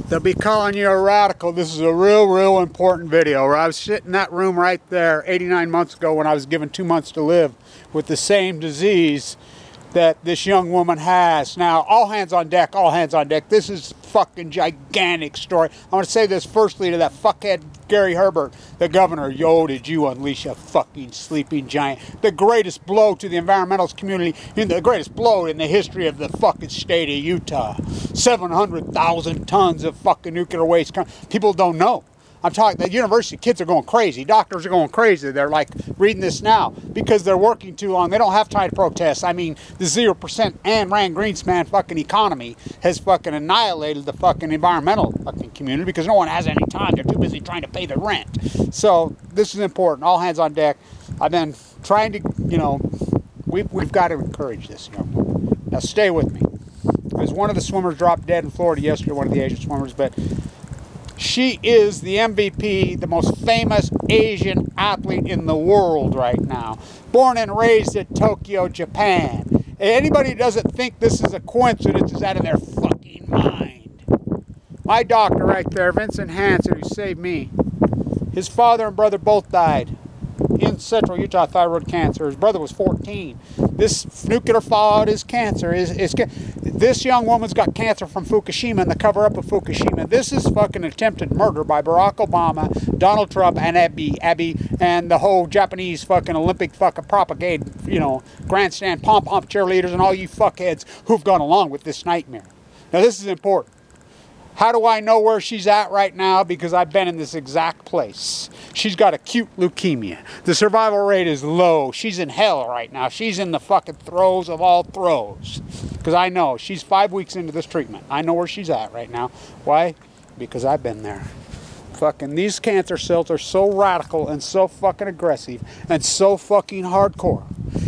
They'll be calling you a radical. This is a real important video. I was sitting in that room right there 89 months ago when I was given 2 months to live with the same disease that this young woman has. Now, all hands on deck, all hands on deck. This is fucking gigantic story. I want to say this firstly to that fuckhead Gary Herbert, the governor. Yo, did you unleash a fucking sleeping giant. The greatest blow to the environmentalist community, the greatest blow in the history of the fucking state of Utah. 700,000 tons of fucking nuclear waste. People don't know. I'm talking, the university kids are going crazy. Doctors are going crazy. They're like reading this now because they're working too long. They don't have time to protest. I mean, the 0% Ayn Rand Greenspan fucking economy has fucking annihilated the fucking environmental fucking community because no one has any time. They're too busy trying to pay the rent. So this is important. All hands on deck. I've been trying to, we've got to encourage this. Now stay with me. Because one of the swimmers dropped dead in Florida yesterday, one of the Asian swimmers, but she is the MVP, the most famous Asian athlete in the world right now. Born and raised in Tokyo, Japan. Anybody who doesn't think this is a coincidence is out of their fucking mind. My doctor right there, Vincent Hansen, who saved me, his father and brother both died in central Utah, thyroid cancer. His brother was 14. This nuclear fallout is cancer. This young woman's got cancer from Fukushima and the cover-up of Fukushima. This is fucking attempted murder by Barack Obama, Donald Trump, and Abby, and the whole Japanese fucking Olympic fucking propaganda, grandstand pom-pom cheerleaders and all you fuckheads who've gone along with this nightmare. Now this is important. How do I know where she's at right now? Because I've been in this exact place. She's got acute leukemia. The survival rate is low. She's in hell right now. She's in the fucking throes of all throes. Because I know. She's 5 weeks into this treatment. I know where she's at right now. Why? Because I've been there. Fucking these cancer cells are so radical and so fucking aggressive and so fucking hardcore.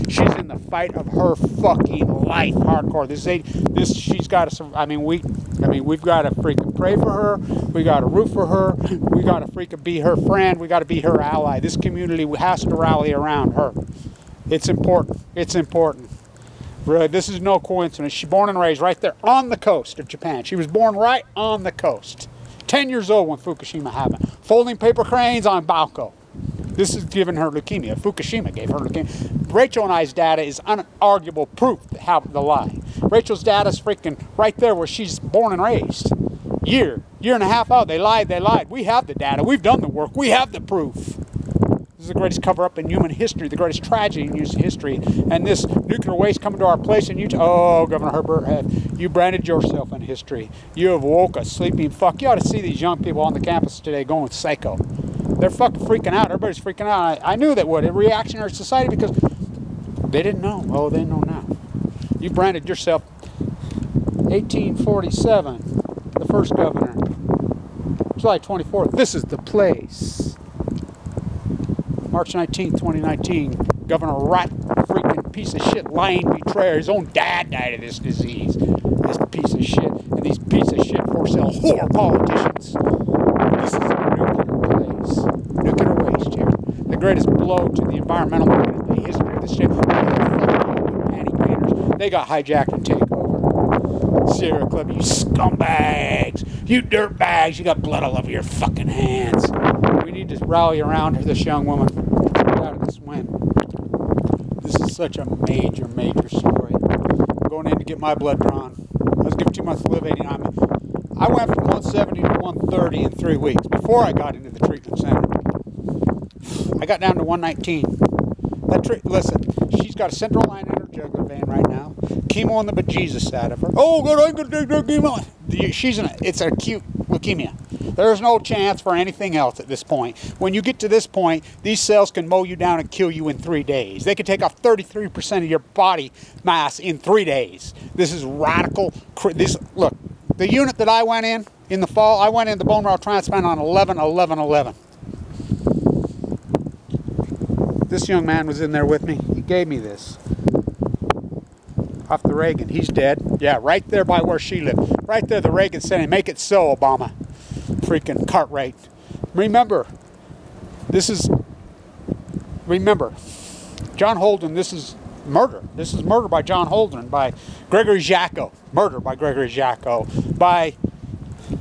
She's in the fight of her fucking life hardcore. She's got to, we've got to freaking pray for her. We got to root for her. We got to freaking be her friend. We got to be her ally. This community has to rally around her. It's important. It's important. Really, this is no coincidence. She's born and raised right there on the coast of Japan. She was born right on the coast. 10 years old when Fukushima happened. Folding paper cranes on Balco. This is giving her leukemia. Fukushima gave her leukemia. Rachel and I's data is unarguable proof to have the lie. Rachel's data is freaking right there where she's born and raised. Year and a half out. They lied. We have the data. We've done the work. We have the proof. This is the greatest cover-up in human history, the greatest tragedy in human history. And this nuclear waste coming to our place in Utah. Oh, Governor Herbert, you branded yourself in history. You have woke a sleeping fuck. You ought to see these young people on the campus today going psycho. They're fucking freaking out. Everybody's freaking out. I knew that would. A reactionary society because they didn't know. Oh, they know now. You branded yourself 1847, the first governor. July 24th. This is the place. March 19th, 2019, Governor Rat, freaking piece of shit, lying betrayer. His own dad died of this disease. This piece of shit. And these piece of shit for-sale whore politicians. This is a nuclear place. Nuclear waste here. The greatest blow to the environmental movement in the history of the state. Panty painters. They got hijacked and taken over. Sierra Club, you scumbags. You dirtbags. You got blood all over your fucking hands. We need to rally around this young woman. Get out of this wind. This is such a major story. I'm going in to get my blood drawn. I was given 2 months to live 89. I went from 170 to 130 in 3 weeks before I got into the treatment center. I got down to 119. Listen, she's got a central line in her jugular vein right now. Chemo on the bejesus out of her. Oh, God, I'm going to take that chemo. It's an acute leukemia. There's no chance for anything else at this point. When you get to this point, these cells can mow you down and kill you in 3 days. They can take off 33% of your body mass in 3 days. This is radical. Look, the unit that I went in the fall, I went in the bone marrow transplant on 11/11/11. This young man was in there with me. He gave me this. Off the Reagan. He's dead. Yeah, right there by where she lived. Right there, the Reagan Center. Make it so, Obama. Freaking Cartwright. Remember, John Holden, this is murder. This is murder by John Holden, by Gregory Jacko. Murder by Gregory Jacko. By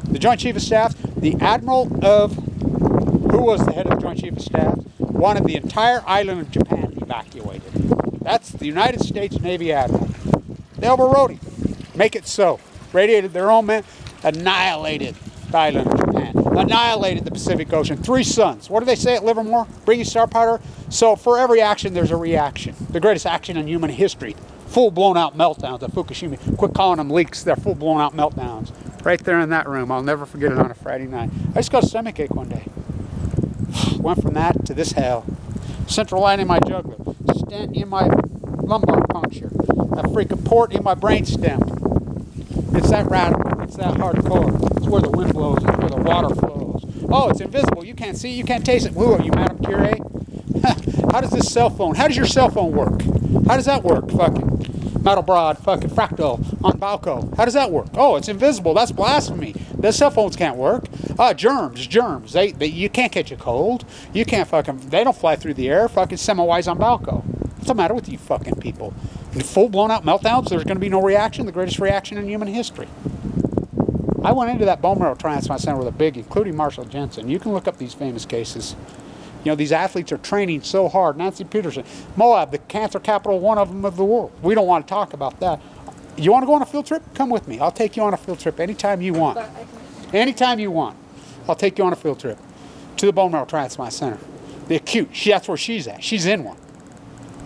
The Joint Chief of Staff, the Admiral of, who was the head of the Joint Chief of Staff, wanted the entire island of Japan evacuated. That's the United States Navy Admiral. They overrode him. Make it so. Radiated their own men, annihilated the island of Japan, annihilated the Pacific Ocean. 3 suns. What do they say at Livermore? Bring you star powder. So for every action, there's a reaction. The greatest action in human history. Full blown out meltdowns at Fukushima. Quit calling them leaks. They're full blown out meltdowns. Right there in that room. I'll never forget it on a Friday night. I just got a stomachache one day. Went from that to this hell. Central line in my jugular. Stent in my lumbar puncture. A freaking port in my brainstem. It's that radical. It's that hardcore. It's where the wind blows. It's where the water flows. Oh, it's invisible. You can't see it. You can't taste it. Who are you, Madame Curie? How does this cell phone? How does your cell phone work? How does that work? Fucking Metalbrod, fucking Fractal on Balco. How does that work? Oh, it's invisible. That's blasphemy. The cell phones can't work. Germs. You can't catch a cold. You can't fucking. They don't fly through the air. Fucking Semawise on Balco. What's the matter with you fucking people? In full blown out meltdowns, there's going to be no reaction. The greatest reaction in human history. I went into that bone marrow transplant center with a big, including Marshall Jensen. You can look up these famous cases. You know, these athletes are training so hard. Nancy Peterson, Moab, the cancer capital, one of them of the world. We don't want to talk about that. You want to go on a field trip? Come with me. I'll take you on a field trip anytime you want. Anytime you want. I'll take you on a field trip to the bone marrow transplant center. The acute. That's where she's at. She's in one.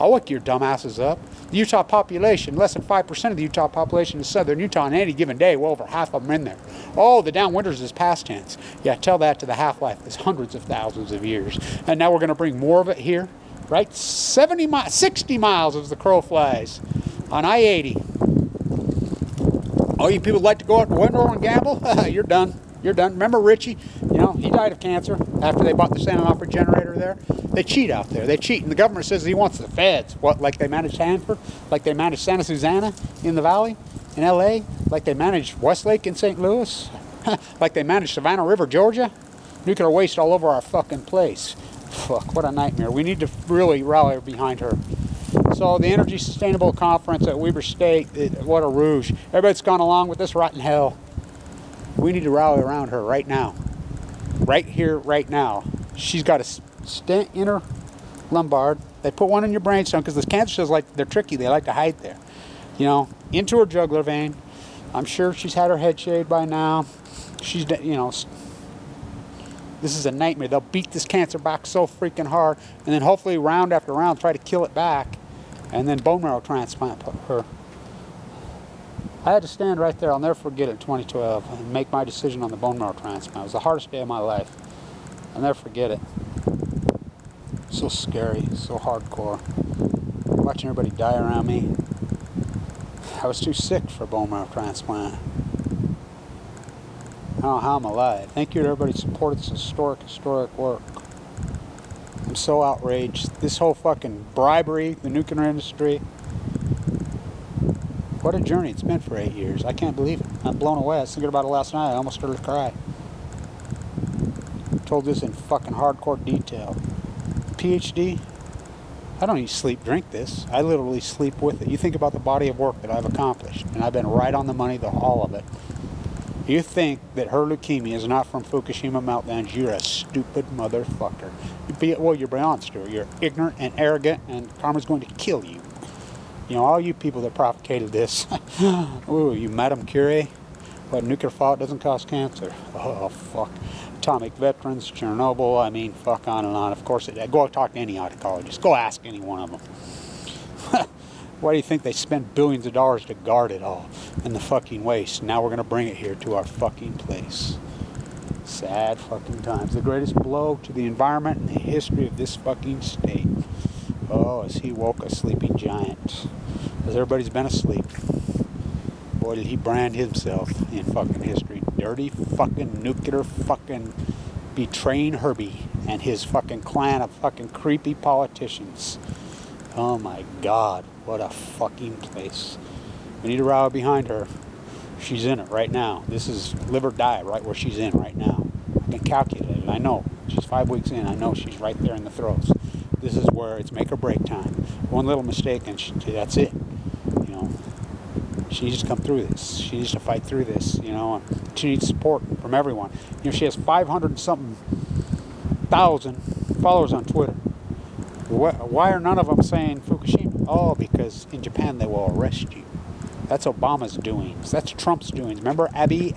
I'll look your dumbasses up. The Utah population, less than 5% of the Utah population is southern Utah on any given day. Well over half of them in there. Oh, the downwinters is past tense. Yeah, tell that to the half-life. It's hundreds of thousands of years. And now we're going to bring more of it here, right? 60 miles as the crow flies on I-80. Oh, you people like to go out the window and gamble? You're done. You're done. Remember Richie? You know, he died of cancer after they bought the Santa Opera generator there. They cheat out there. They cheat. And the government says he wants the feds. What, like they managed Hanford? Like they managed Santa Susana in the Valley in L.A.? Like they managed Westlake in St. Louis? Like they managed Savannah River, Georgia? Nuclear waste all over our fucking place. Fuck, what a nightmare. We need to really rally behind her. So the Energy Sustainable Conference at Weber State, what a rouge. Everybody's gone along with this rotten hell. We need to rally around her right now. Right here, right now. She's got a stent in her lumbar. They put one in your brainstem because the cancer cells, like, they're tricky. They like to hide there. You know, into her jugular vein. I'm sure she's had her head shaved by now. She's, you know, this is a nightmare. They'll beat this cancer back so freaking hard, and then hopefully round after round try to kill it back, and then bone marrow transplant her. I had to stand right there, I'll never forget it, in 2012, and make my decision on the bone marrow transplant. It was the hardest day of my life. I'll never forget it. So scary, so hardcore. Watching everybody die around me. I was too sick for bone marrow transplant. I don't know how I'm alive. Thank you to everybody who supported this historic work. I'm so outraged. This whole fucking bribery, the nuclear industry. What a journey it's been for 8 years. I can't believe it. I'm blown away. I was thinking about it last night. I almost started to cry. Told this in fucking hardcore detail. PhD, I don't eat, sleep, drink this. I literally sleep with it. You think about the body of work that I've accomplished, and I've been right on the money, all of it. You think that her leukemia is not from Fukushima meltdowns, you're a stupid motherfucker. Well, you're beyond stupid. You're ignorant and arrogant, and karma's going to kill you. You know, all you people that propagated this. Ooh, you Madame Curie. What, nuclear fallout doesn't cause cancer? Oh, fuck. Atomic veterans, Chernobyl, I mean, fuck on and on. Of course, go talk to any oncologist. Go ask any one of them. Why do you think they spend billions of dollars to guard it all in the fucking waste? Now we're going to bring it here to our fucking place. Sad fucking times. The greatest blow to the environment in the history of this fucking state. Oh, as he woke a sleeping giant. As everybody's been asleep. Boy, did he brand himself in fucking history. Dirty fucking nuclear fucking betraying Herbie and his fucking clan of fucking creepy politicians. Oh my God, what a fucking place. We need to rally behind her. She's in it right now. This is live or die right where she's in right now. I can calculate it. I know. She's 5 weeks in. I know she's right there in the throes. This is where it's make or break time. One little mistake and that's it. You know, She needs to come through this. She needs to fight through this, you know. And she needs support from everyone. You know, she has 500 and something thousand followers on Twitter. Why are none of them saying Fukushima? Oh, because in Japan they will arrest you. That's Obama's doings. That's Trump's doings. Remember Abe,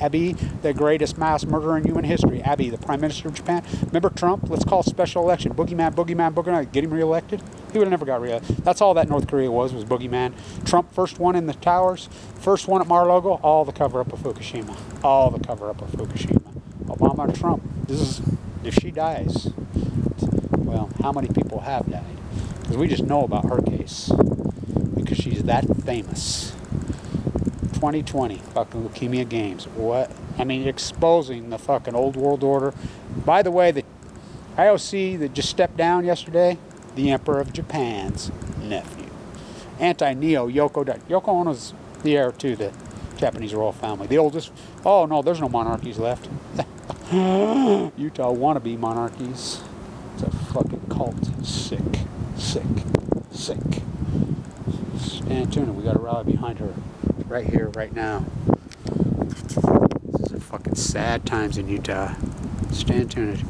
the greatest mass murderer in human history. Abe, the Prime Minister of Japan. Remember Trump? Let's call special election. Boogeyman. Get him reelected? He would have never got reelected. That's all that North Korea was Boogeyman. Trump, first one in the towers. First one at Mar-a-Lago. All the cover-up of Fukushima. All the cover-up of Fukushima. Obama or Trump. This is, if she dies, well, how many people have died? Because we just know about her case. Because she's that famous. 2020 fucking leukemia games. What? I mean, exposing the fucking old world order. By the way, the IOC that just stepped down yesterday, the Emperor of Japan's nephew. Anti-Neo Yoko Ono's the heir to the Japanese royal family. The oldest. Oh no, there's no monarchies left. Utah wannabe monarchies. It's a fucking cult. Sick. Stand tuned. We got to rally behind her. Right here, right now. This is fucking sad times in Utah. Stand tuned.